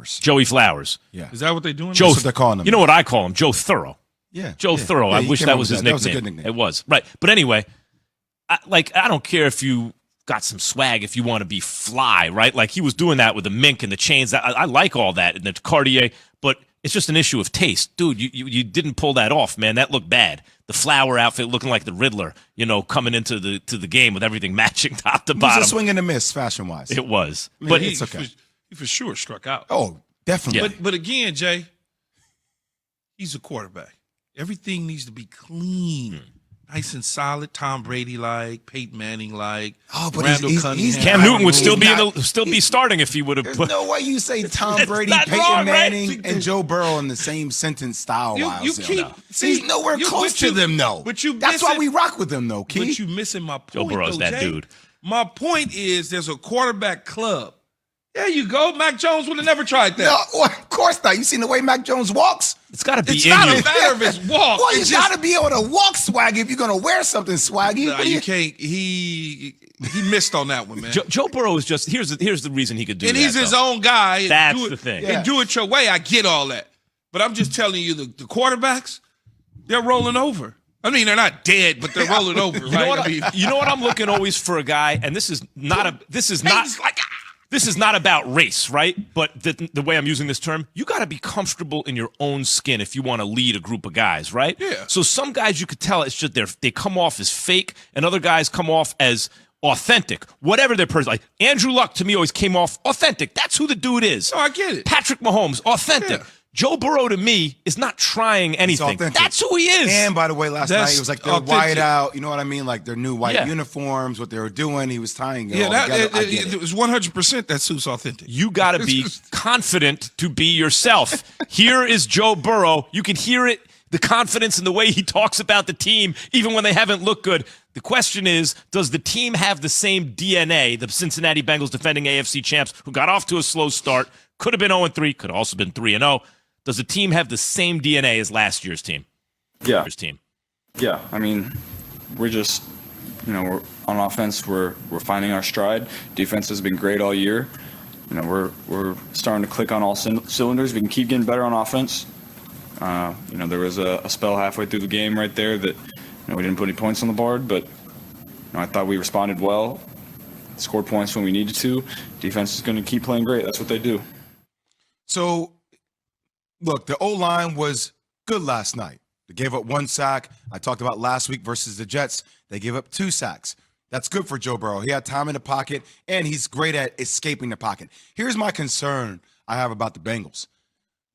Flowers. Joey Flowers. Yeah. Is that what they're doing? Joe, That's what they're calling him. You know what I call him? Joe Thorough. Yeah. Joe Thorough. Yeah, I wish that was his nickname. That was a good nickname. It was. Right. But anyway, I don't care if you got some swag if you want to be fly, right? Like he was doing that with the mink and the chains. I like all that and the Cartier, but it's just an issue of taste. Dude, you didn't pull that off, man. That looked bad. The flower outfit looking like the Riddler, coming into the game with everything matching top to bottom. It was a swing and a miss fashion-wise. It was. I mean, but it's okay. He for sure struck out. Oh, definitely. Yeah. But again, Jay, he's a quarterback. Everything needs to be clean. Nice and solid, Tom Brady-like, Peyton Manning-like, Randall Cunningham. Cam Newton would still be starting if he would have. There's no way you say Tom Brady, Peyton Manning, and Joe Burrow in the same sentence style-wise. He's nowhere close to them, though. That's why we rock with them, though, Keith. But you missing my point, Joe Burrow's that dude. My point is there's a quarterback club. There you go. Mac Jones would have never tried that. No, of course not. You seen the way Mac Jones walks? It's got to be it's not a matter of his walk. Well, you got to be able to walk swaggy if you're going to wear something swaggy. Nah, you can't. He missed on that one, man. Joe Burrow is just here's the reason he could do that. And he's his own guy. That's the thing. And do it your way. I get all that. But I'm just telling you, the quarterbacks, they're rolling over. I mean, they're not dead, but they're rolling over. You know what I'm looking always for a guy, and this is not about race, right? But the way I'm using this term, you got to be comfortable in your own skin if you want to lead a group of guys, right? Yeah. So some guys you could tell it's just they come off as fake, and other guys come off as authentic. Whatever their person, like Andrew Luck to me always came off authentic. That's who the dude is. Oh, I get it. Patrick Mahomes, authentic. Yeah. Joe Burrow to me is not trying anything. That's who he is. And by the way, last night it was like they're white out. You know what I mean? Like their new white uniforms, what they were doing. He was tying it all together. It was 100% that suit's authentic. You got to be confident to be yourself. Here is Joe Burrow. You can hear it, the confidence in the way he talks about the team, even when they haven't looked good. The question is, does the team have the same DNA, the Cincinnati Bengals defending AFC champs who got off to a slow start, could have been 0-3, could have also been 3-0. Does the team have the same DNA as last year's team? Yeah. Yeah. I mean, we're just, we're on offense. We're finding our stride. Defense has been great all year. We're starting to click on all cylinders. We can keep getting better on offense. There was a spell halfway through the game right there that we didn't put any points on the board, but I thought we responded well, scored points when we needed to. Defense is going to keep playing great. That's what they do. So, look, the O-line was good last night. They gave up 1 sack. I talked about last week versus the Jets. They gave up 2 sacks. That's good for Joe Burrow. He had time in the pocket, and he's great at escaping the pocket. Here's my concern I have about the Bengals.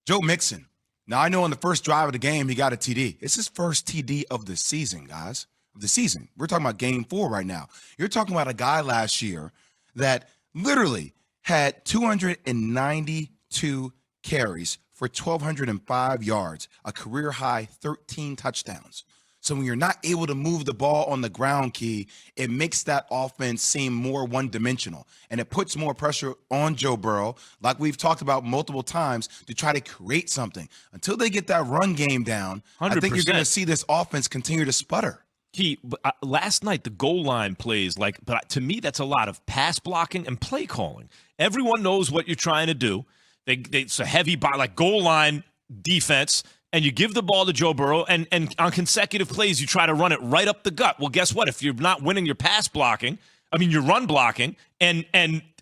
Joe Mixon. Now, I know in the first drive of the game, he got a TD. It's his first TD of the season, guys. Of the season. We're talking about game 4 right now. You're talking about a guy last year that literally had 292 carries for 1,205 yards, a career-high 13 touchdowns. So when you're not able to move the ball on the ground, Key, it makes that offense seem more one-dimensional, and it puts more pressure on Joe Burrow, like we've talked about multiple times, to try to create something. Until they get that run game down, 100%. I think you're going to see this offense continue to sputter. Key, last night, the goal line plays, but to me, that's a lot of pass blocking and play calling. Everyone knows what you're trying to do. It's a heavy goal line defense, and you give the ball to Joe Burrow, and on consecutive plays, you try to run it right up the gut. Well, guess what? If you're not winning your pass blocking, your run blocking, and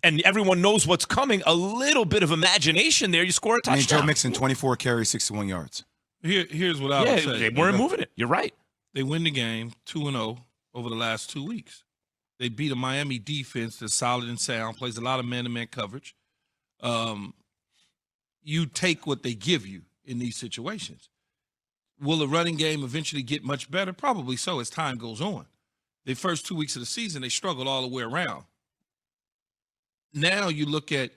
everyone knows what's coming, a little bit of imagination there, you score a touchdown. Joe Mixon, 24 carries, 61 yards. Here's what I would say. They weren't moving it. You're right. They win the game 2-0 over the last 2 weeks. They beat a Miami defense that's solid and sound, plays a lot of man-to-man coverage. You take what they give you in these situations. Will the running game eventually get much better? Probably so as time goes on. The first 2 weeks of the season, they struggled all the way around. Now you look at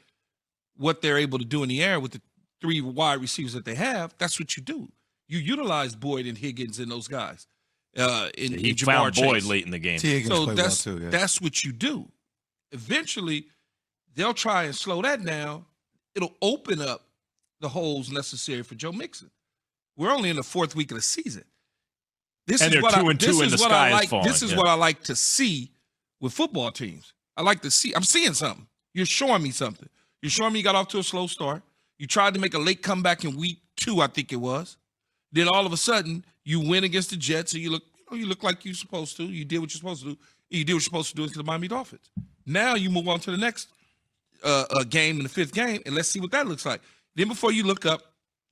what they're able to do in the air with the 3 wide receivers that they have. That's what you do. You utilize Boyd and Higgins and those guys. He Jamar found Chase. Boyd late in the game. So that's what you do. Eventually, they'll try and slow that down. It'll open up the holes necessary for Joe Mixon. We're only in the 4th week of the season. This is what I like to see with football teams. I like to see. I'm seeing something. You're showing me something. You're showing me you got off to a slow start. You tried to make a late comeback in week 2, I think it was. Then all of a sudden, you win against the Jets, and you look like you're supposed to. You did what you're supposed to do. You did what you're supposed to do against the Miami Dolphins. Now you move on to the next game in the 5th game, and let's see what that looks like. Then before you look up,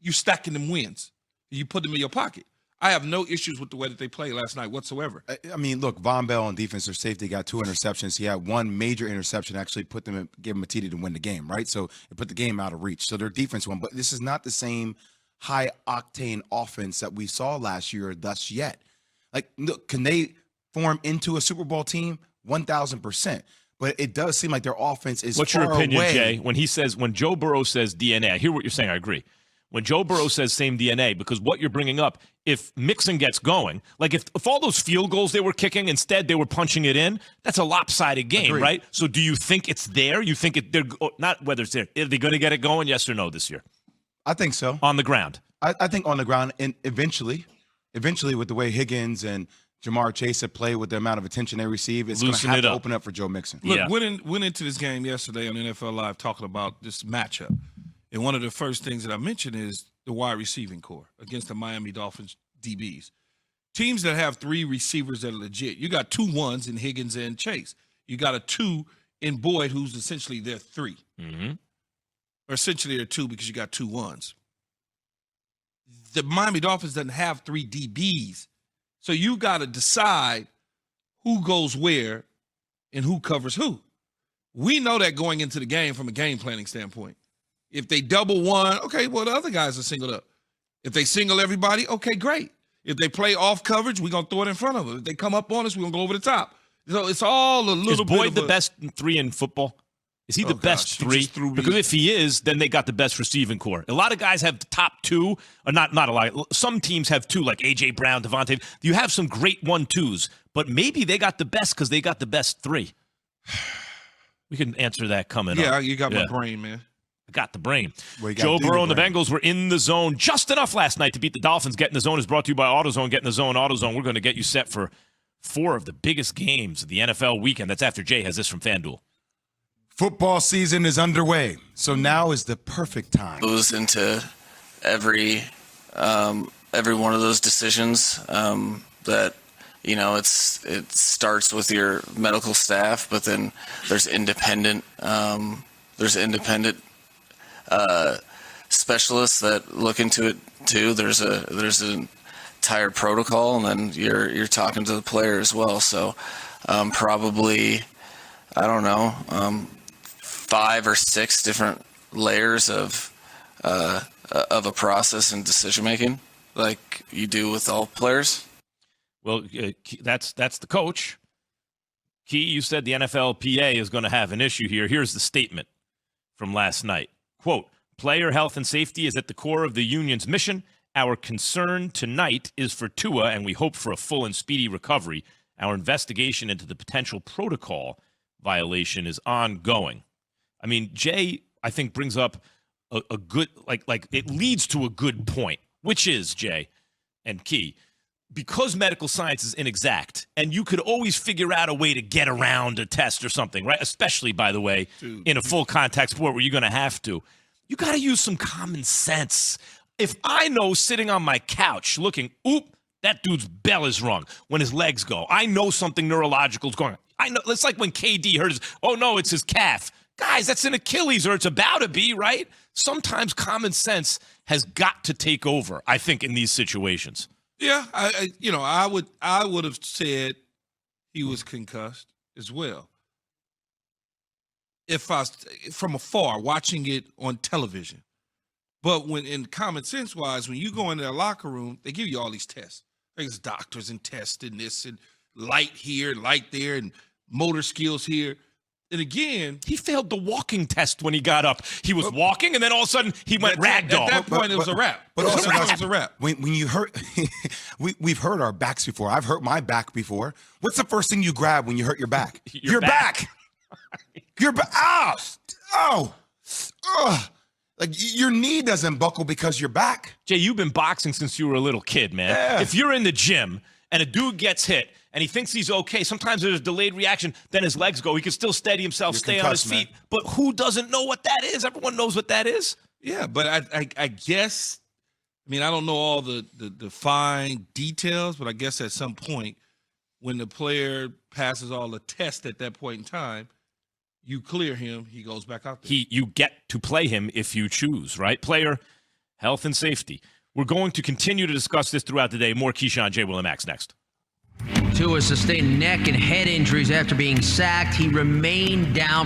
you're stacking them wins. You put them in your pocket. I have no issues with the way that they played last night whatsoever. I mean, look, Von Bell on defense or safety got 2 interceptions. He had 1 major interception, actually gave him a TD to win the game, right? So it put the game out of reach. So their defense won. But this is not the same high-octane offense that we saw last year thus yet. Like, look, can they form into a Super Bowl team? 1,000%. But it does seem like their offense is What's far your opinion, away. Jay, when Joe Burrow says DNA? I hear what you're saying. I agree. When Joe Burrow says same DNA, because what you're bringing up, if Mixon gets going, like if all those field goals they were kicking, instead they were punching it in, that's a lopsided game, Agreed. right? So do you think it's there? You think they're not whether it's there. Are they going to get it going, yes or no, this year? I think so. On the ground. I think on the ground, and eventually with the way Higgins and Jamar Chase have played, with the amount of attention they receive, it's going to have to open up for Joe Mixon. Look, Yeah. went into this game yesterday on NFL Live talking about this matchup. And one of the first things that I mentioned is the wide receiving core against the Miami Dolphins DBs. Teams that have 3 receivers that are legit. You got 2 1s in Higgins and Chase. You got a 2 in Boyd, who's essentially their 3. Mm-hmm. Or essentially they're 2 because you got 2 1s. The Miami Dolphins doesn't have 3 DBs. So you got to decide who goes where and who covers who. We know that going into the game from a game planning standpoint. If they double one, okay, well, the other guys are singled up. If they single everybody, okay, great. If they play off coverage, we're going to throw it in front of them. If they come up on us, we're going to go over the top. So it's all a little bit. Is Boyd the best 3 in football? Is he the best gosh, 3? Because if he is, then they got the best receiving core. A lot of guys have the top 2, or not a lot. Some teams have 2, like A.J. Brown, Devontae. You have some great 1-2s, but maybe they got the best because they got the best 3. We can answer that coming up. Yeah, you got my brain, man. I got the brain. Well, Joe Burrow and the Bengals were in the zone just enough last night to beat the Dolphins. Get in the Zone is brought to you by AutoZone. Get in the Zone, AutoZone. We're going to get you set for 4 of the biggest games of the NFL weekend. That's after Jay has this from FanDuel. Football season is underway, so now is the perfect time. Goes into every one of those decisions that, you know, it starts with your medical staff, but then there's independent specialists that look into it too. There's an entire protocol, and then you're talking to the player as well. So probably, I don't know, 5 or 6 different layers of a process and decision making, like you do with all players. Well, that's the coach. Key, you said the NFLPA is going to have an issue here. Here's the statement from last night. Quote, player health and safety is at the core of the union's mission. Our concern tonight is for Tua, and we hope for a full and speedy recovery. Our investigation into the potential protocol violation is ongoing. I mean, Jay, I think, brings up a good, like it leads to a good point, which is, Jay and Key, because medical science is inexact, and you could always figure out a way to get around a test or something, right? Especially, by the way, in a full contact sport where you're going to have to. You got to use some common sense. If I know sitting on my couch looking, that dude's bell is wrong when his legs go, I know something neurological is going on. I know. It's like when KD hurt it's his calf. Guys, that's an Achilles, or it's about to be, right? Sometimes common sense has got to take over, I think, in these situations. Yeah, I would have said he was concussed as well. If I was from afar watching it on television. But when in common sense wise, when you go into their locker room, they give you all these tests. There's doctors and tests and this and light here, light there, and motor skills here. And again, he failed the walking test when he got up. He was walking, and then all of a sudden he went ragdoll. At that point, it was a wrap. But also, it was a wrap. When you hurt, we've hurt our backs before. I've hurt my back before. What's the first thing you grab when you hurt your back? Your back. Your back. Oh. Like your knee doesn't buckle because you're back. Jay, you've been boxing since you were a little kid, man. Yeah. If you're in the gym and a dude gets hit and he thinks he's okay, sometimes there's a delayed reaction, then his legs go. He can still steady himself, stay on his feet. Man. But who doesn't know what that is? Everyone knows what that is. Yeah, but I guess, I mean, I don't know all the fine details, but I guess at some point when the player passes all the tests at that point in time, you clear him, he goes back out there. You get to play him if you choose, right? Player health and safety. We're going to continue to discuss this throughout the day. More Keyshawn, J. Will, and Max next. Tua sustained neck and head injuries after being sacked. He remained down for